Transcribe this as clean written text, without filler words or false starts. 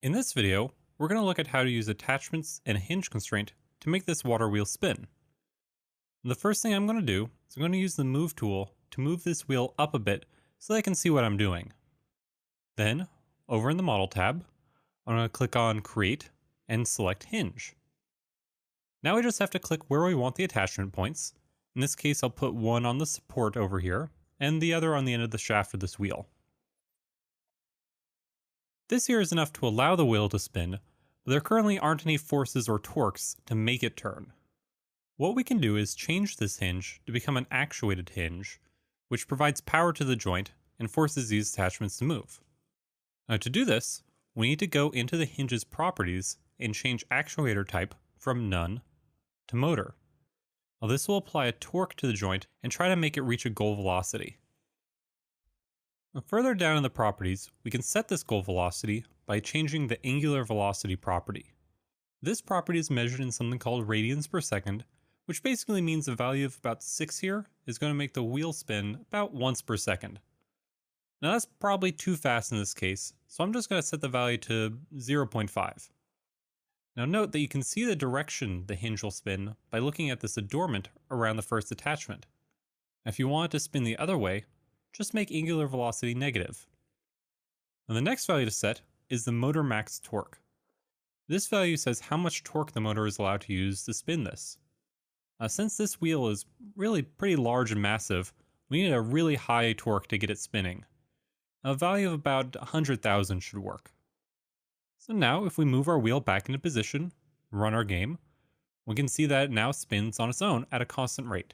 In this video, we're going to look at how to use attachments and a hinge constraint to make this water wheel spin. The first thing I'm going to do is I'm going to use the move tool to move this wheel up a bit so that I can see what I'm doing. Then, over in the model tab, I'm going to click on create and select hinge. Now we just have to click where we want the attachment points. In this case, I'll put one on the support over here and the other on the end of the shaft of this wheel. This here is enough to allow the wheel to spin, but there currently aren't any forces or torques to make it turn. What we can do is change this hinge to become an actuated hinge, which provides power to the joint and forces these attachments to move. Now to do this, we need to go into the hinge's properties and change actuator type from none to motor. Now this will apply a torque to the joint and try to make it reach a goal velocity. Now further down in the properties, we can set this goal velocity by changing the angular velocity property. This property is measured in something called radians per second, which basically means a value of about 6 here is going to make the wheel spin about once per second. Now that's probably too fast in this case, so I'm just going to set the value to 0.5. Now note that you can see the direction the hinge will spin by looking at this adornment around the first attachment. Now if you want it to spin the other way, just make angular velocity negative. Now the next value to set is the motor max torque. This value says how much torque the motor is allowed to use to spin this. Since this wheel is really pretty large and massive, we need a really high torque to get it spinning. A value of about 100,000 should work. So now if we move our wheel back into position, run our game, we can see that it now spins on its own at a constant rate.